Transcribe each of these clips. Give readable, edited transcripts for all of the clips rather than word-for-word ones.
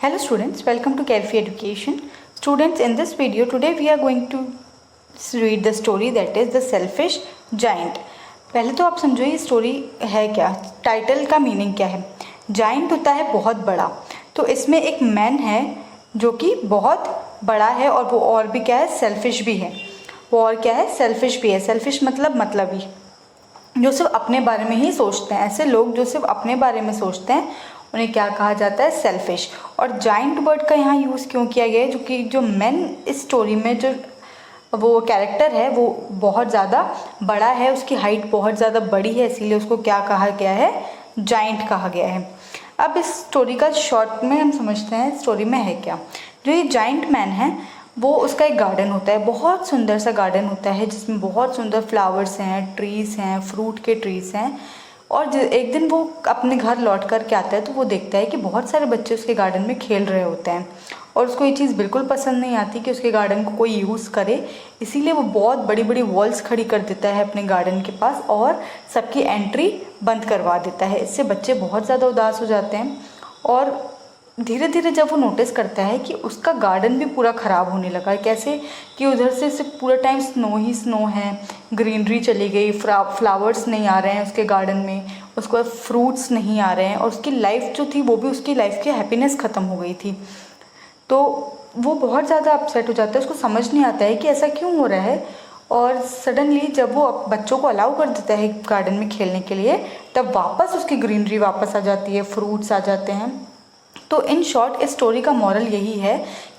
Hello students, welcome to Carefree Education. Students, in this video today we are going to read the story that is The Selfish Giant. पहले तो आप समझो ये story है क्या, title का meaning क्या है। जाइंट होता है बहुत बड़ा, तो इसमें एक मैन है जो कि बहुत बड़ा है और वो और भी क्या है, सेल्फिश भी है। वो और क्या है, सेल्फिश भी है। सेल्फिश मतलब ही जो सिर्फ अपने बारे में ही सोचते हैं। ऐसे लोग जो सिर्फ अपने बारे में सोचते हैं उन्हें क्या कहा जाता है, सेल्फिश। और जाइंट वर्ड का यहाँ यूज़ क्यों किया गया है, जो कि जो मैन इस स्टोरी में जो वो कैरेक्टर है वो बहुत ज़्यादा बड़ा है, उसकी हाइट बहुत ज़्यादा बड़ी है, इसीलिए उसको क्या कहा गया है, जाइंट कहा गया है। अब इस स्टोरी का शॉर्ट में हम समझते हैं स्टोरी में है क्या। जो ये जाइंट मैन है वो, उसका एक गार्डन होता है, बहुत सुंदर सा गार्डन होता है जिसमें बहुत सुंदर फ्लावर्स हैं, ट्रीज़ हैं, फ्रूट के ट्रीज़ हैं। और एक दिन वो अपने घर लौट कर के आता है तो वो देखता है कि बहुत सारे बच्चे उसके गार्डन में खेल रहे होते हैं और उसको ये चीज़ बिल्कुल पसंद नहीं आती कि उसके गार्डन को कोई यूज़ करे। इसीलिए वो बहुत बड़ी बड़ी वॉल्स खड़ी कर देता है अपने गार्डन के पास और सबकी एंट्री बंद करवा देता है। इससे बच्चे बहुत ज़्यादा उदास हो जाते हैं और धीरे धीरे जब वो नोटिस करता है कि उसका गार्डन भी पूरा ख़राब होने लगा है। कैसे कि उधर से सिर्फ पूरा टाइम स्नो ही स्नो है, ग्रीनरी चली गई, फ्लावर्स नहीं आ रहे हैं उसके गार्डन में, उसके बाद फ्रूट्स नहीं आ रहे हैं और उसकी लाइफ जो थी वो भी, उसकी लाइफ की हैप्पीनेस ख़त्म हो गई थी। तो वो बहुत ज़्यादा अपसेट हो जाता है, उसको समझ नहीं आता है कि ऐसा क्यों हो रहा है। और सडनली जब वो बच्चों को अलाउ कर देता है गार्डन में खेलने के लिए, तब वापस उसकी ग्रीनरी वापस आ जाती है, फ्रूट्स आ जाते हैं। तो इन शॉर्ट इस स्टोरी का मॉरल यही है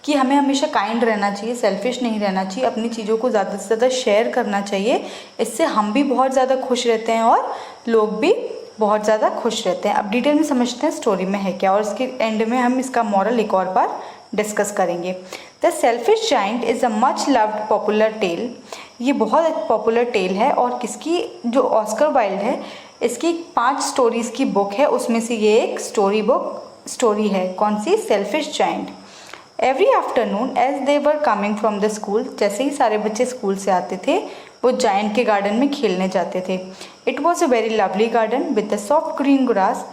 कि हमें हमेशा काइंड रहना चाहिए, सेल्फिश नहीं रहना चाहिए, अपनी चीज़ों को ज़्यादा से ज़्यादा शेयर करना चाहिए। इससे हम भी बहुत ज़्यादा खुश रहते हैं और लोग भी बहुत ज़्यादा खुश रहते हैं। अब डिटेल में समझते हैं स्टोरी में है क्या और इसके एंड में हम इसका मॉरल एक और बार डिस्कस करेंगे। The selfish giant is a much loved popular tale. ये बहुत एक पॉपुलर टेल है और किसकी, जो ऑस्कर वाइल्ड है, इसकी 5 स्टोरीज़ की बुक है, उसमें से ये एक स्टोरी है। कौन सी, selfish giant. Every afternoon as they were coming from the school, जैसे ही सारे बच्चे स्कूल से आते थे वो जाइंट के गार्डन में खेलने जाते थे। It was a very lovely garden with the soft green grass.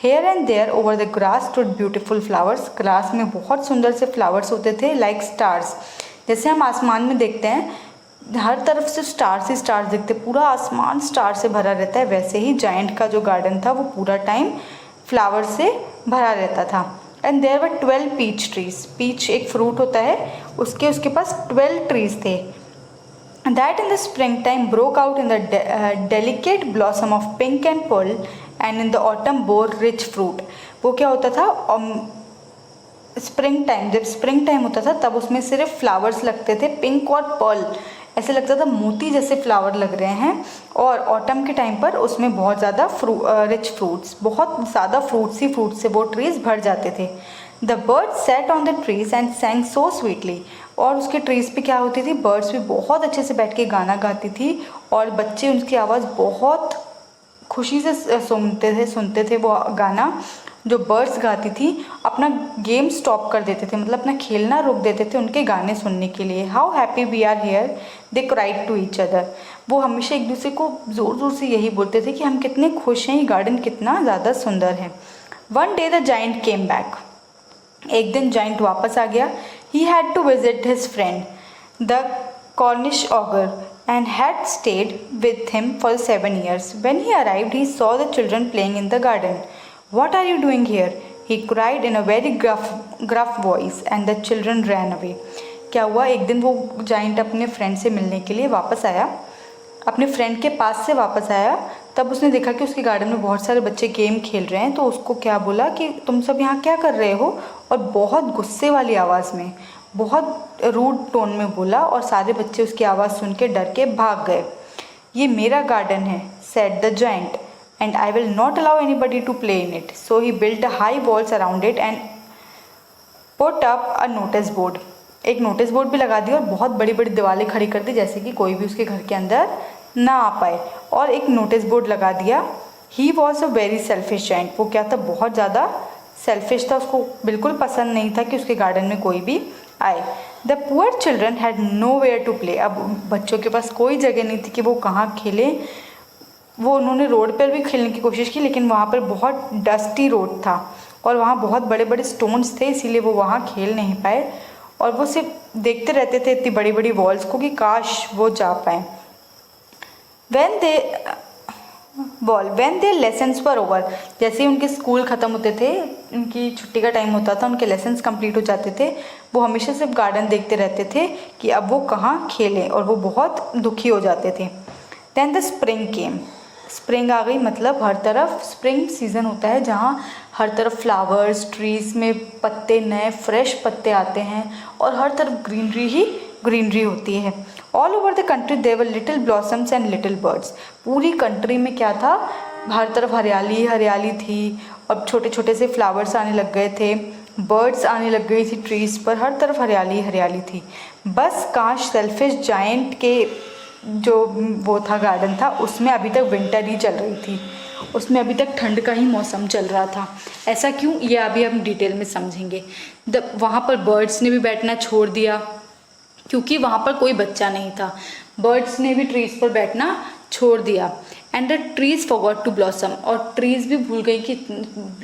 Here and there over the grass stood beautiful flowers. Grass में बहुत सुंदर से फ्लावर्स होते थे, लाइक स्टार्स। जैसे हम आसमान में देखते हैं हर तरफ से स्टार्स ही स्टार्स दिखते, पूरा आसमान स्टार से भरा रहता है, वैसे ही जाइंट का जो गार्डन था वो पूरा टाइम फ्लावर से भरा रहता था। And there were 12 peach trees. Peach एक फ्रूट होता है, उसके पास 12 ट्रीज थे। That in the spring time broke out in the delicate blossom of pink and pearl and in the autumn bore rich fruit. वो क्या होता था, स्प्रिंग टाइम, जब स्प्रिंग टाइम होता था तब उसमें सिर्फ फ्लावर्स लगते थे, पिंक और पर्ल, ऐसे लगता था मोती जैसे फ्लावर लग रहे हैं। और ऑटम के टाइम पर उसमें बहुत ज़्यादा रिच फ्रूट्स, बहुत ज़्यादा फ्रूट्स ही फ्रूट से वो ट्रीज भर जाते थे। The bird set on the trees and सैंग so sweetly. और उसके ट्रीज पे क्या होती थी, बर्ड्स भी बहुत अच्छे से बैठ के गाना गाती थी और बच्चे उनकी आवाज़ बहुत खुशी से सुनते थे वो गाना जो बर्ड्स गाती थी। अपना गेम स्टॉप कर देते थे, मतलब अपना खेलना रोक देते थे उनके गाने सुनने के लिए। How happy we are here they cried to each other. वो हमेशा एक दूसरे को ज़ोर ज़ोर से यही बोलते थे कि हम कितने खुश हैं, ये गार्डन कितना ज़्यादा सुंदर है। One day the giant came back. एक दिन जाइंट वापस आ गया। He had to visit his friend the Cornish ogre and had stayed with him for 7 years. When he arrived, he saw the children playing in the garden. What are you doing here? He cried in a very gruff voice, and the children ran away. क्या हुआ, एक दिन वो giant अपने friend से मिलने के लिए वापस आया, अपने फ्रेंड के पास से वापस आया। तब उसने देखा कि उसके गार्डन में बहुत सारे बच्चे गेम खेल रहे हैं, तो उसको क्या बोला कि तुम सब यहाँ क्या कर रहे हो, और बहुत गुस्से वाली आवाज़ में, बहुत रूड टोन में बोला और सारे बच्चे उसकी आवाज़ सुन के डर के भाग गए। ये मेरा गार्डन है, said the giant, and I will not allow anybody to play in it. So he built high walls around it and put up a notice board. एक नोटिस बोर्ड भी लगा दी और बहुत बड़ी बड़ी दीवारें खड़ी कर दी जैसे कि कोई भी उसके घर के अंदर ना आ पाए, और एक नोटिस बोर्ड लगा दिया। He was a very selfish giant. वो क्या था, बहुत ज़्यादा सेल्फिश था, उसको बिल्कुल पसंद नहीं था कि उसके गार्डन में कोई भी आए। The poor children had nowhere to play. अब बच्चों के पास कोई जगह नहीं थी कि वो कहाँ खेलें। वो उन्होंने रोड पर भी खेलने की कोशिश की, लेकिन वहाँ पर बहुत डस्टी रोड था और वहाँ बहुत बड़े बड़े स्टोन्स थे, इसीलिए वो वहाँ खेल नहीं पाए और वो सिर्फ देखते रहते थे इतनी बड़ी बड़ी वॉल्स को कि काश वो जा पाए। when their lessons were over, जैसे ही उनके स्कूल ख़त्म होते थे, उनकी छुट्टी का टाइम होता था, उनके लेसन्स कंप्लीट हो जाते थे, वो हमेशा सिर्फ गार्डन देखते रहते थे कि अब वो कहाँ खेलें और वो बहुत दुखी हो जाते थे। Then the spring came, spring आ गई, मतलब हर तरफ स्प्रिंग सीज़न होता है जहाँ हर तरफ फ्लावर्स, ट्रीज़ में पत्ते, नए फ्रेश पत्ते आते हैं और हर तरफ ग्रीनरी ही ग्रीनरी होती है। All over the country there were little blossoms and little birds, पूरी कंट्री में क्या था, हर तरफ हरियाली हरियाली थी और छोटे छोटे से फ्लावर्स आने लग गए थे, बर्ड्स आने लग गई थी ट्रीज़ पर, हर तरफ हरियाली हरियाली थी। बस काश सेल्फिश जायंट के जो वो था गार्डन था उसमें अभी तक विंटर ही चल रही थी, उसमें अभी तक ठंड का ही मौसम चल रहा था। ऐसा क्यों, ये अभी हम डिटेल में समझेंगे। वहाँ पर बर्ड्स ने भी बैठना छोड़ दिया क्योंकि वहाँ पर कोई बच्चा नहीं था, बर्ड्स ने भी ट्रीज़ पर बैठना छोड़ दिया। And the trees forgot to blossom, और ट्रीज़ भी भूल गई कि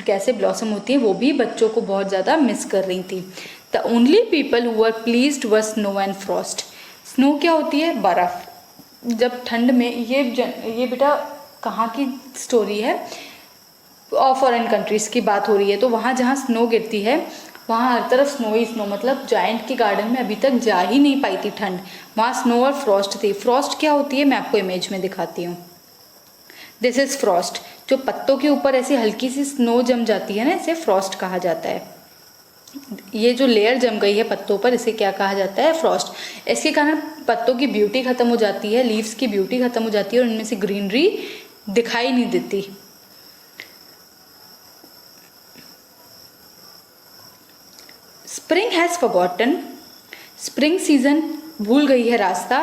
कैसे ब्लॉसम होती है, वो भी बच्चों को बहुत ज़्यादा मिस कर रही थी। The only people who were pleased were snow and Frost. Snow क्या होती है, बर्फ़। जब ठंड में ये बेटा कहाँ की स्टोरी है, और फॉरेन कंट्रीज़ की बात हो रही है, तो वहाँ जहाँ स्नो गिरती है वहाँ हर तरफ स्नो ही स्नो, मतलब जायंट के गार्डन में अभी तक जा ही नहीं पाई थी ठंड, वहाँ स्नो और फ्रॉस्ट थी। फ्रॉस्ट क्या होती है मैं आपको इमेज में दिखाती हूँ। दिस इज़ फ्रॉस्ट, जो पत्तों के ऊपर ऐसी हल्की सी स्नो जम जाती है ना, इसे फ्रॉस्ट कहा जाता है। ये जो लेयर जम गई है पत्तों पर, इसे क्या कहा जाता है, फ्रॉस्ट। इसके कारण पत्तों की ब्यूटी ख़त्म हो जाती है, लीव्स की ब्यूटी ख़त्म हो जाती है और इनमें से ग्रीनरी दिखाई नहीं देती। Spring has forgotten, spring season भूल गई है रास्ता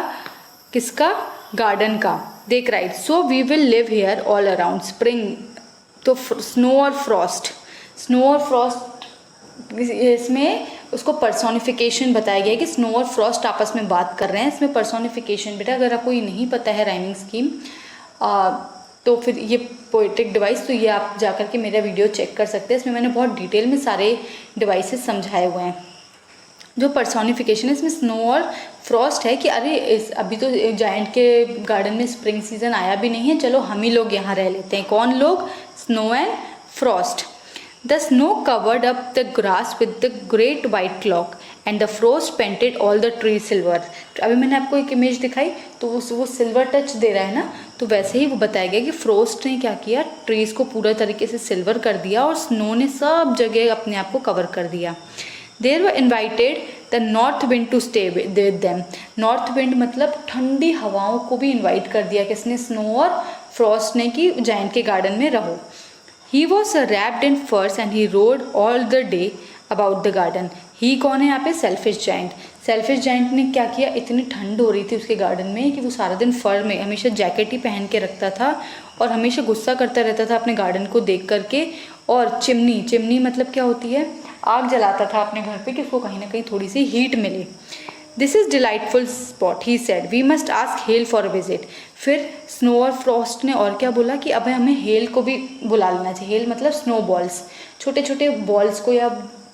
किसका, गार्डन का। They cried so we will live here all around. Spring तो स्नो और फ्रॉस्ट, स्नो और फ्रॉस्ट इसमें उसको पर्सोनिफिकेशन बताया गया है कि स्नो और फ्रॉस्ट आपस में बात कर रहे हैं। इसमें पर्सोनिफिकेशन बेटा अगर आपको ये नहीं पता है राइमिंग स्कीम तो फिर ये पोएटिक डिवाइस, तो ये आप जाकर के मेरा वीडियो चेक कर सकते हैं, इसमें मैंने बहुत डिटेल में सारे डिवाइसेस समझाए हुए हैं। जो पर्सोनिफिकेशन है इसमें स्नो और फ्रॉस्ट है कि अरे अभी तो जायंट के गार्डन में स्प्रिंग सीजन आया भी नहीं है, चलो हम ही लोग यहाँ रह लेते हैं। कौन लोग, snow and Frost. The snow covered up the grass with the great white clock and the frost painted all the tree silver. अभी मैंने आपको एक इमेज दिखाई तो वो सिल्वर टच दे रहा है ना, तो वैसे ही वो बताया गया कि फ्रोस्ट ने क्या किया, ट्रीज़ को पूरा तरीके से सिल्वर कर दिया और स्नो ने सब जगह अपने आप को कवर कर दिया। There were invited the north wind to stay with them. North wind मतलब ठंडी हवाओं को भी इन्वाइट कर दिया किसने, स्नो और फ्रॉस्ट ने, कि जायंट के गार्डन में रहो। He was wrapped in furs and he rode all the day about the garden. He कौन है यहाँ पे, सेल्फिश जायंट। सेल्फिश जायंट ने क्या किया, इतनी ठंड हो रही थी उसके गार्डन में कि वो सारा दिन फर में हमेशा जैकेट ही पहन के रखता था और हमेशा गुस्सा करता रहता था अपने गार्डन को देख करके। और चिमनी मतलब क्या होती है, आग जलाता था अपने घर पे कि उसको कहीं ना कहीं थोड़ी सी हीट मिले। This is delightful spot he said, we must ask hail for a visit. फिर स्नो और फ्रॉस्ट ने और क्या बोला कि अब हमें हेल को भी बुला लेना चाहिए। हेल मतलब स्नो बॉल्स, छोटे छोटे बॉल्स को, या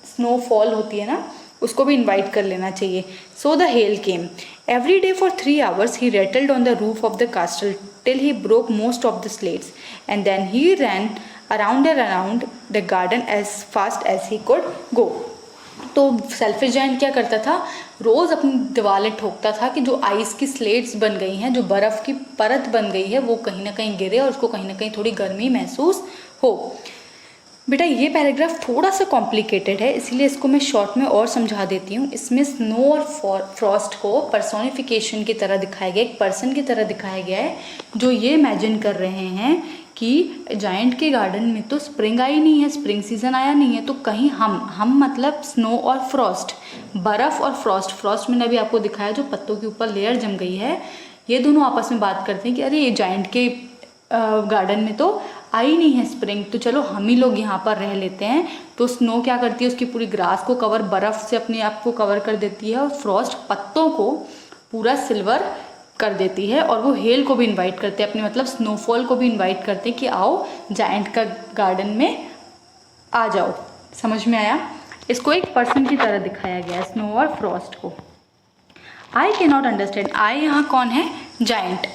स्नोफॉल होती है ना, उसको भी इनवाइट कर लेना चाहिए। So the hail came every day for 3 hours he rattled on the roof of the castle till he broke most of the slates and then he ran around and around the garden as fast as he could go. तो selfish giant क्या करता था, रोज़ अपनी दीवारें ठोकता था कि जो ice की स्लेट्स बन गई हैं, जो बर्फ़ की परत बन गई है, वो कहीं ना कहीं गिरे और उसको कहीं ना कहीं थोड़ी गर्मी महसूस हो। बेटा ये पैराग्राफ थोड़ा सा कॉम्प्लिकेटेड है, इसलिए इसको मैं शॉर्ट में और समझा देती हूँ। इसमें स्नो और फ्रॉस्ट को पर्सोनिफिकेशन की तरह दिखाया गया, एक पर्सन की तरह दिखाया गया है जो ये इमेजिन कर रहे हैं कि जायंट के गार्डन में तो स्प्रिंग आई नहीं है, स्प्रिंग सीजन आया नहीं है, तो कहीं हम मतलब स्नो और फ्रॉस्ट, बर्फ़ और फ्रॉस्ट मैंने अभी आपको दिखाया जो पत्तों के ऊपर लेयर जम गई है, ये दोनों आपस में बात करते हैं कि अरे ये जायंट के गार्डन में तो आई नहीं है स्प्रिंग, तो चलो हम ही लोग यहाँ पर रह लेते हैं। तो स्नो क्या करती है, उसकी पूरी ग्रास को कवर, बर्फ़ से अपने आप को कवर कर देती है और फ्रॉस्ट पत्तों को पूरा सिल्वर कर देती है। और वो हेल को भी इनवाइट करते हैं, अपने मतलब स्नोफॉल को भी इनवाइट करते हैं कि आओ जायंट का गार्डन में आ जाओ। समझ में आया? इसको एक पर्सन की तरह दिखाया गया, स्नो और फ्रॉस्ट को। आई कैन नॉट अंडरस्टैंड, आई यहाँ कौन है? जाइंट,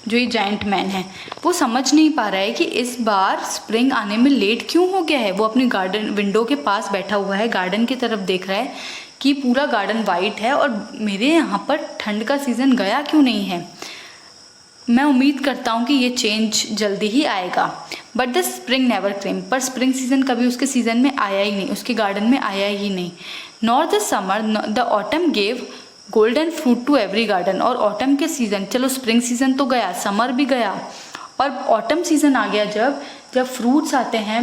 जो ये जाइंट मैन है, वो समझ नहीं पा रहा है कि इस बार स्प्रिंग आने में लेट क्यों हो गया है। वो अपनी गार्डन विंडो के पास बैठा हुआ है, गार्डन की तरफ देख रहा है कि पूरा गार्डन वाइट है और मेरे यहाँ पर ठंड का सीज़न गया क्यों नहीं है। मैं उम्मीद करता हूँ कि ये चेंज जल्दी ही आएगा। But the spring never came, पर स्प्रिंग सीज़न कभी उसके सीज़न में आया ही नहीं, उसके गार्डन में आया ही नहीं। Nor the summer the autumn gave golden fruit to every garden, और ऑटम के सीज़न, चलो स्प्रिंग सीज़न तो गया, समर भी गया, और ऑटम सीज़न आ गया जब फ्रूट्स आते हैं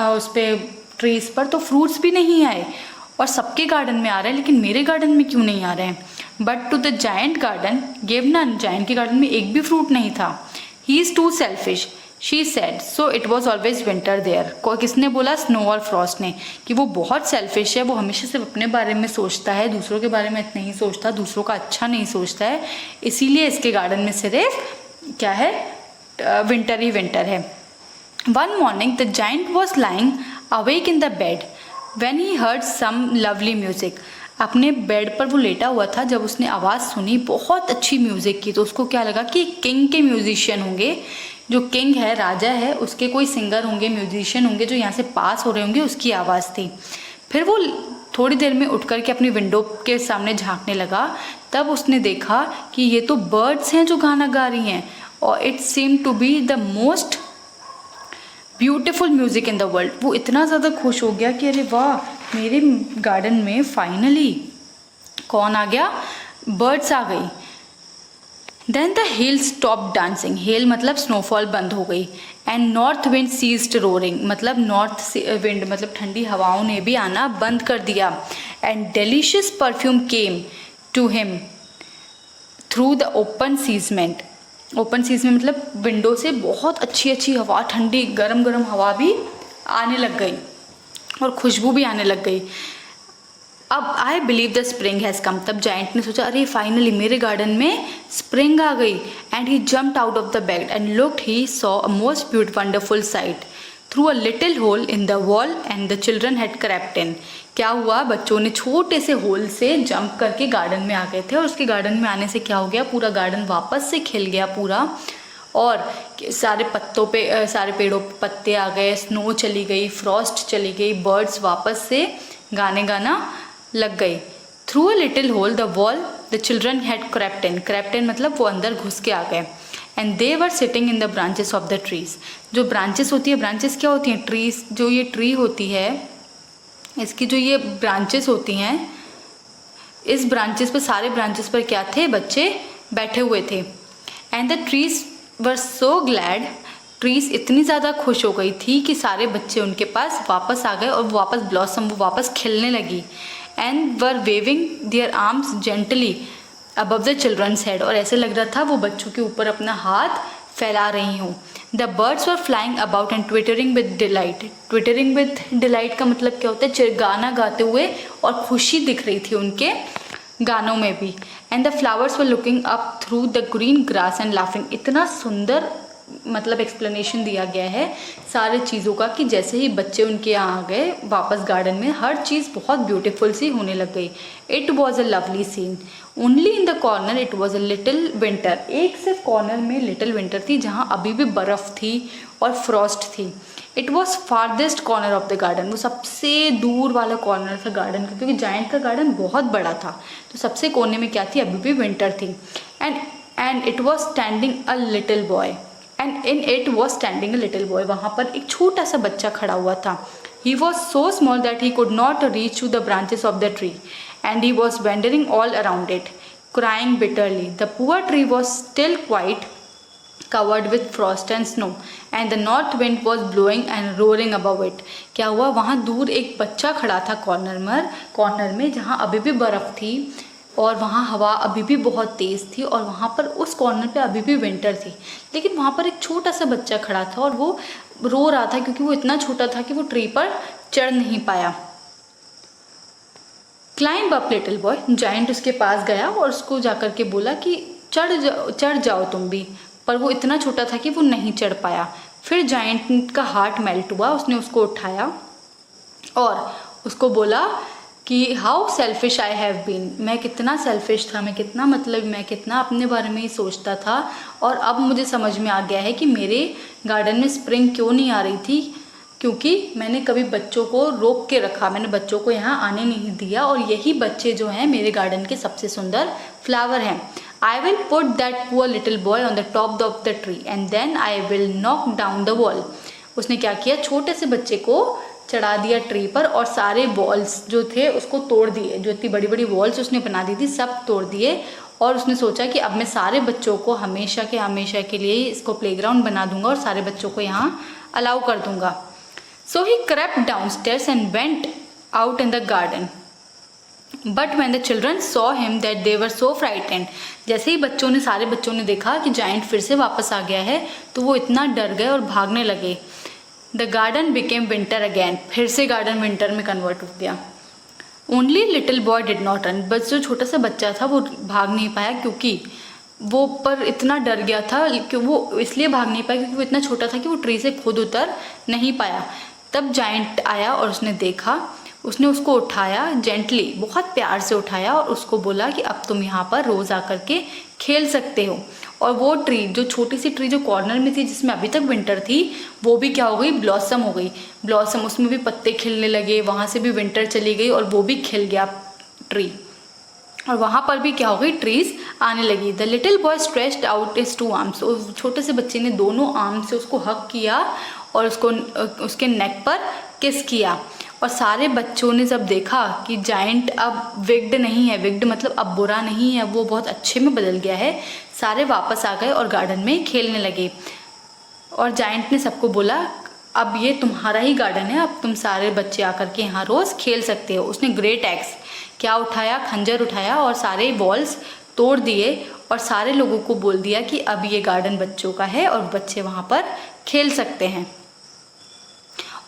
उस पर ट्रीज़ पर, तो फ्रूट्स भी नहीं आए और सबके गार्डन में आ रहे हैं, लेकिन मेरे गार्डन में क्यों नहीं आ रहे हैं। But to the giant garden gave none, giant के गार्डन में एक भी फ्रूट नहीं था। He is too selfish she said, so it was always winter there. किसने बोला? स्नो और फ्रॉस्ट ने, कि वो बहुत सेल्फिश है, वो हमेशा सिर्फ अपने बारे में सोचता है, दूसरों के बारे में इतना नहीं सोचता, दूसरों का अच्छा नहीं सोचता है, इसीलिए इसके गार्डन में सिर्फ क्या है? विंटर ही विंटर है। One morning the giant was lying awake in the bed when he heard some lovely music. अपने बेड पर वो लेटा हुआ था, जब उसने आवाज़ सुनी बहुत अच्छी म्यूज़िक की, तो उसको क्या लगा कि किंग के म्यूजिशियन होंगे, जो किंग है, राजा है, उसके कोई सिंगर होंगे, म्यूजिशियन होंगे जो यहाँ से पास हो रहे होंगे, उसकी आवाज़ थी। फिर वो थोड़ी देर में उठ कर के अपनी विंडो के सामने झांकने लगा, तब उसने देखा कि ये तो बर्ड्स हैं जो गाना गा रही हैं, और it seem to be the most beautiful music in the world. वो इतना ज़्यादा खुश हो गया कि अरे वाह, मेरे गार्डन में फाइनली कौन आ गया? बर्ड्स आ गई। Then the hail stop dancing, hail मतलब स्नोफॉल बंद हो गई। And north wind ceased roaring, मतलब नॉर्थ विंड मतलब ठंडी हवाओं ने भी आना बंद कर दिया। And delicious perfume came to him through the open casement, open casement मतलब विंडो से बहुत अच्छी अच्छी हवा, ठंडी गरम गरम हवा भी आने लग गई और खुशबू भी आने लग गई। अब I believe the spring has come, तब जाइंट ने सोचा अरे फाइनली मेरे गार्डन में स्प्रिंग आ गई। And he jumped out of the bed and looked, he saw a most beautiful wonderful sight through a little hole in the wall and the children had crept in. क्या हुआ? बच्चों ने छोटे से whole से jump करके garden में आ गए थे, और उसके गार्डन में आने से क्या हो गया? पूरा गार्डन वापस से खिल गया पूरा, और सारे पत्तों पे, सारे पेड़ों पे पत्ते आ गए, स्नो चली गई, फ्रॉस्ट चली गई, बर्ड्स वापस से गाने गाना लग गई। Through a little hole the wall the children had crept in, crept in मतलब वो अंदर घुस के आ गए। And they were sitting in the branches of the trees, जो ब्रांचेस होती है, ब्रांचेस क्या होती हैं? ट्रीज, जो ये ट्री होती है, इसकी जो ये ब्रांचेस होती हैं, इस ब्रांचेस पर, सारे ब्रांचेस पर क्या थे? बच्चे बैठे हुए थे। And the trees were so glad, trees इतनी ज़्यादा खुश हो गई थी कि सारे बच्चे उनके पास वापस आ गए और वो वापस ब्लॉसम, वो वापस खिलने लगी। And were waving their arms gently above the children's head, और ऐसे लग रहा था वो बच्चों के ऊपर अपना हाथ फैला रही हूँ। The birds were flying about and twittering with delight, twittering with delight का मतलब क्या होता है? गाना गाते हुए, और खुशी दिख रही थी उनके गानों में भी। And the flowers were looking up through the green grass and laughing, इतना सुंदर मतलब एक्सप्लेनेशन दिया गया है सारे चीज़ों का कि जैसे ही बच्चे उनके यहाँ आ गए वापस गार्डन में, हर चीज़ बहुत ब्यूटीफुल सी होने लग गई। It was a lovely scene, only in the corner it was a little winter, एक सिर्फ कॉर्नर में लिटिल विंटर थी जहाँ अभी भी बर्फ़ थी और फ्रॉस्ट थी। It was farthest corner of the garden, वो सबसे दूर वाला कॉर्नर था गार्डन का, क्योंकि जायंट का गार्डन बहुत बड़ा था, तो सबसे कोने में क्या थी? अभी भी विंटर थी। And it was standing a little boy, and in it was standing a little boy, वहाँ पर एक छोटा सा बच्चा खड़ा हुआ था। He was so small that he could not reach to the branches of the tree and he was wandering all around it crying bitterly. The poor tree was still quite covered with frost and snow and the north wind was blowing and roaring above it। क्या हुआ? वहाँ दूर एक बच्चा खड़ा था corner में जहाँ अभी भी बर्फ़ थी और वहाँ हवा अभी भी बहुत तेज़ थी, और वहाँ पर उस कॉर्नर पे अभी भी विंटर थी, लेकिन वहाँ पर एक छोटा सा बच्चा खड़ा था और वो रो रहा था क्योंकि वो इतना छोटा था कि वो ट्री पर चढ़ नहीं पाया। Climb up little boy, giant उसके पास गया और उसको जाकर के बोला कि चढ़ जाओ तुम भी, पर वो इतना छोटा था कि वो नहीं चढ़ पाया। फिर जायंट का हार्ट मेल्ट हुआ, उसने उसको उठाया और उसको बोला कि how selfish I have been, मैं कितना सेल्फिश था, मैं कितना अपने बारे में ही सोचता था, और अब मुझे समझ में आ गया है कि मेरे गार्डन में स्प्रिंग क्यों नहीं आ रही थी, क्योंकि मैंने कभी बच्चों को रोक के रखा, मैंने बच्चों को यहाँ आने नहीं दिया, और यही बच्चे जो हैं मेरे गार्डन के सबसे सुंदर फ्लावर हैं। I will put that poor little boy on the top of the tree and then I will knock down the wall. उसने क्या किया, छोटे से बच्चे को चढ़ा दिया ट्री पर और सारे वॉल्स जो थे उसको तोड़ दिए, जो इतनी बड़ी बड़ी वॉल्स उसने बना दी थी सब तोड़ दिए, और उसने सोचा कि अब मैं सारे बच्चों को हमेशा के लिए इसको प्लेग्राउंड बना दूंगा और सारे बच्चों को यहाँ अलाउ कर दूंगा। सो ही crept downstairs and went out in the garden. But when the children saw him that they were so frightened, जैसे ही सारे बच्चों ने देखा कि जाइंट फिर से वापस आ गया है तो वो इतना डर गए और भागने लगे। The garden became winter again. फिर से गार्डन विंटर में कन्वर्ट हो गया। Only little boy did not run. बस जो छोटा सा बच्चा था वो भाग नहीं पाया, क्योंकि वो पर इतना डर गया था कि वो इसलिए भाग नहीं पाया क्योंकि वो इतना छोटा था कि वो ट्री से खुद उतर नहीं पाया। तब जाइंट आया और उसने देखा, उसने उसको उठाया, जेंटली बहुत प्यार से उठाया और उसको बोला कि अब तुम यहाँ पर रोज आकर के खेल सकते हो। और वो ट्री, जो छोटी सी ट्री जो कॉर्नर में थी जिसमें अभी तक विंटर थी, वो भी क्या हो गई, ब्लॉसम हो गई। ब्लॉसम, उसमें भी पत्ते खिलने लगे, वहाँ से भी विंटर चली गई और वो भी खिल गया ट्री, और वहाँ पर भी क्या हो गई, ट्रीज आने लगी। The little boy stretched out his two arms. उस छोटे से बच्चे ने दोनों आर्म से उसको हग किया और उसको उसके नेक पर किस किया। और सारे बच्चों ने जब देखा कि जाइंट अब विग्ड नहीं है, विग्ड मतलब अब बुरा नहीं है, वो बहुत अच्छे में बदल गया है, सारे वापस आ गए और गार्डन में खेलने लगे। और जाइंट ने सबको बोला अब ये तुम्हारा ही गार्डन है, अब तुम सारे बच्चे आकर के यहाँ रोज़ खेल सकते हो। उसने ग्रेट एक्स क्या उठाया, खंजर उठाया और सारे वॉल्स तोड़ दिए और सारे लोगों को बोल दिया कि अब ये गार्डन बच्चों का है और बच्चे वहाँ पर खेल सकते हैं।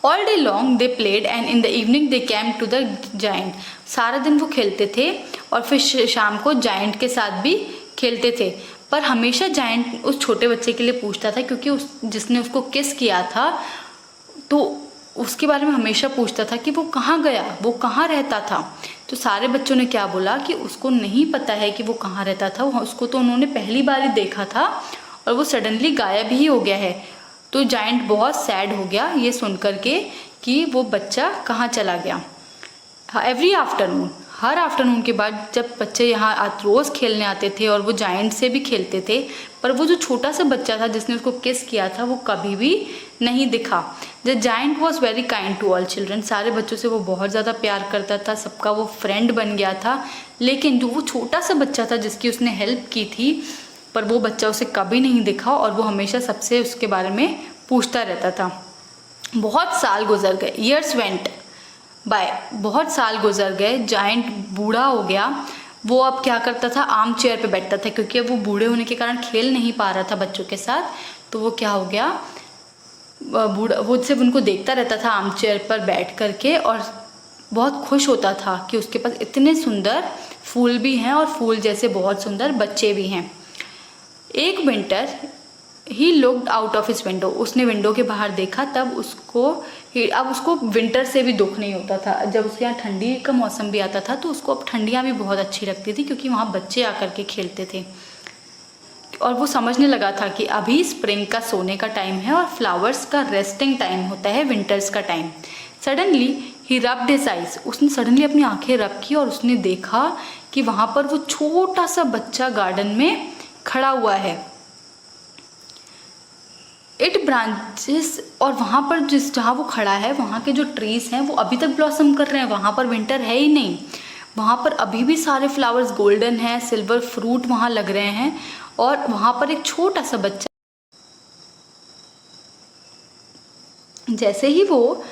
All day long they played and in the evening they came to the giant. सारा दिन वो खेलते थे और फिर शाम को जाइंट के साथ भी खेलते थे, पर हमेशा जाइंट उस छोटे बच्चे के लिए पूछता था, क्योंकि जिसने उसको किस किया था तो उसके बारे में हमेशा पूछता था कि वो कहाँ गया, वो कहाँ रहता था। तो सारे बच्चों ने क्या बोला कि उसको नहीं पता है कि वो कहाँ रहता था, उसको तो उन्होंने पहली बार ही देखा था और वो सडनली गायब ही हो गया है। तो जाइंट बहुत सैड हो गया ये सुन कर के कि वो बच्चा कहाँ चला गया। एवरी आफ्टरनून, हर आफ्टरनून के बाद जब बच्चे यहाँ रोज़ खेलने आते थे और वो जाइंट से भी खेलते थे, पर वो जो छोटा सा बच्चा था जिसने उसको किस किया था वो कभी भी नहीं दिखा। The giant was very kind to all children. सारे बच्चों से वो बहुत ज़्यादा प्यार करता था, सबका वो फ्रेंड बन गया था। लेकिन जो वो छोटा सा बच्चा था जिसकी उसने हेल्प की थी, पर वो बच्चा उसे कभी नहीं दिखा और वो हमेशा सबसे उसके बारे में पूछता रहता था। बहुत साल गुजर गए, ईयर्स वेंट बाय, बहुत साल गुजर गए। जाइंट बूढ़ा हो गया। वो अब क्या करता था, आर्म चेयर पे बैठता था, क्योंकि अब वो बूढ़े होने के कारण खेल नहीं पा रहा था बच्चों के साथ। तो वो क्या हो गया, बूढ़ा, वो सिर्फ उनको देखता रहता था आर्म चेयर पर बैठ करके और बहुत खुश होता था कि उसके पास इतने सुंदर फूल भी हैं और फूल जैसे बहुत सुंदर बच्चे भी हैं। एक winter he looked out of his window, उसने विंडो के बाहर देखा, तब अब उसको विंटर से भी दुख नहीं होता था। जब उसके यहाँ ठंडी का मौसम भी आता था तो उसको अब ठंडियाँ भी बहुत अच्छी लगती थी, क्योंकि वहाँ बच्चे आकर के खेलते थे। और वो समझने लगा था कि अभी स्प्रिंग का सोने का टाइम है और फ्लावर्स का रेस्टिंग टाइम होता है, विंटर्स का टाइम। सडनली ही रब्ड हिज आइज, उसने सडनली अपनी आंखें रब की और उसने देखा कि वहाँ पर वो छोटा सा बच्चा गार्डन में खड़ा हुआ है। इट ब्रांचेस, और वहाँ पर जहाँ वो खड़ा है वहाँ के जो ट्रीज हैं वो अभी तक ब्लॉसम कर रहे हैं, वहाँ पर विंटर है ही नहीं, वहाँ पर अभी भी सारे फ्लावर्स गोल्डन हैं, सिल्वर फ्रूट वहाँ लग रहे हैं। और वहाँ पर एक छोटा सा बच्चा, जैसे ही वो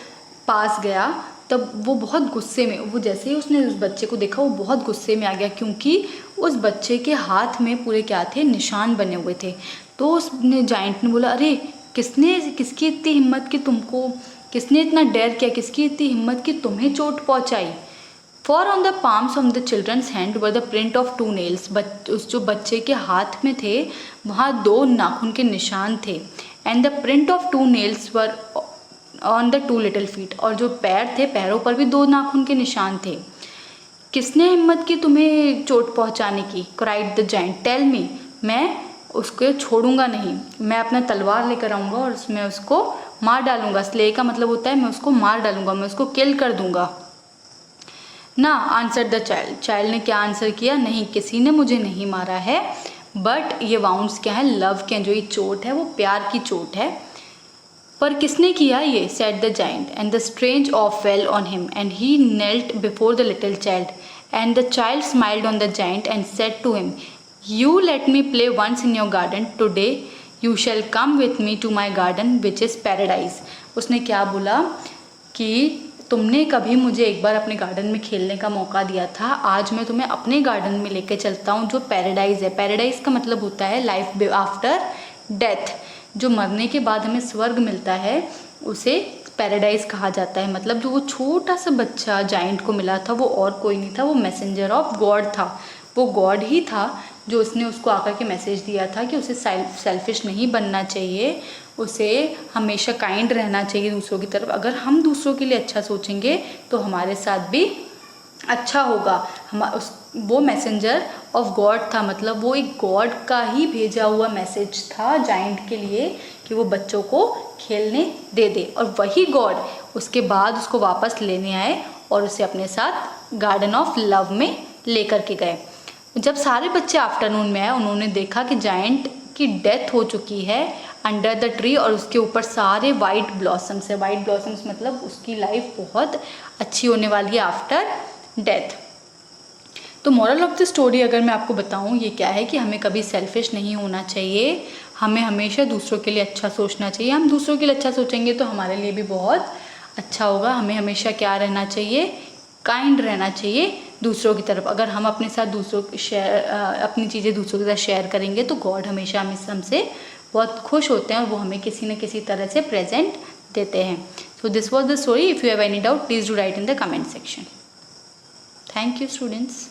पास गया तब वो बहुत गुस्से में, वो जैसे ही उसने उस बच्चे को देखा वो बहुत गुस्से में आ गया, क्योंकि उस बच्चे के हाथ में पूरे क्या थे, निशान बने हुए थे। तो उसने जाइंट ने बोला, अरे किसकी इतनी हिम्मत कि तुमको, किसने इतना डेयर किया, किसकी इतनी हिम्मत कि तुम्हें चोट पहुंचाई। For on the palms of the children's hand were the print of 2 nails, उस जो बच्चे के हाथ में थे वहाँ 2 नाखून के निशान थे। And the print of 2 nails were on the 2 little feet, और जो पैर थे, पैरों पर भी 2 नाखून के निशान थे। किसने हिम्मत की तुम्हें चोट पहुंचाने की? Cried the giant, tell me, मैं उसको छोड़ूंगा नहीं, मैं अपना तलवार लेकर आऊँगा और उसमें उसको मार डालूंगा। स्ले का मतलब होता है मैं उसको मार डालूंगा, मैं उसको किल कर दूंगा ना। आंसर द चाइल्ड, चाइल्ड ने क्या आंसर किया? नहीं, किसी ने मुझे नहीं मारा है, बट ये वाउंड्स क्या है? लव के, जो ये चोट है वो प्यार की चोट है। पर किसने किया ये? Said the giant, and the strange of fell on him and he knelt before the little child and the child smiled on the giant and said to him, you let me play once in your garden, today you shall come with me to my garden which is paradise. उसने क्या बोला कि तुमने कभी मुझे एक बार अपने garden में खेलने का मौका दिया था, आज मैं तुम्हें अपने गार्डन में लेके चलता हूँ जो पैराडाइज है। पैराडाइज का मतलब होता है लाइफ आफ्टर डेथ, जो मरने के बाद हमें स्वर्ग मिलता है उसे पैराडाइज कहा जाता है। मतलब जो वो छोटा सा बच्चा जाइंट को मिला था वो और कोई नहीं था, वो मैसेंजर ऑफ गॉड था, वो गॉड ही था जो उसने उसको आकर के मैसेज दिया था कि उसे सेल्फिश नहीं बनना चाहिए, उसे हमेशा काइंड रहना चाहिए दूसरों की तरफ। अगर हम दूसरों के लिए अच्छा सोचेंगे तो हमारे साथ भी अच्छा होगा। वो मैसेंजर ऑफ गॉड था, मतलब वो एक गॉड का ही भेजा हुआ मैसेज था जाइंट के लिए कि वो बच्चों को खेलने दे दे, और वही गॉड उसके बाद उसको वापस लेने आए और उसे अपने साथ गार्डन ऑफ लव में लेकर के गए। जब सारे बच्चे आफ्टरनून में आए, उन्होंने देखा कि जाइंट की डेथ हो चुकी है अंडर द ट्री, और उसके ऊपर सारे वाइट ब्लॉसम्स है। वाइट ब्लॉसम्स मतलब उसकी लाइफ बहुत अच्छी होने वाली है आफ्टर डेथ। तो मॉरल ऑफ द स्टोरी अगर मैं आपको बताऊं ये क्या है कि हमें कभी सेल्फिश नहीं होना चाहिए, हमें हमेशा दूसरों के लिए अच्छा सोचना चाहिए। हम दूसरों के लिए अच्छा सोचेंगे तो हमारे लिए भी बहुत अच्छा होगा। हमें हमेशा क्या रहना चाहिए? काइंड रहना चाहिए दूसरों की तरफ। अगर हम अपने साथ दूसरों अपनी चीज़ें दूसरों के साथ शेयर करेंगे तो गॉड हमेशा हमसे बहुत खुश होते हैं और वो हमें किसी न किसी तरह से प्रेजेंट देते हैं। So this was the story. If you have any doubt please do right in the comment section. Thank you students.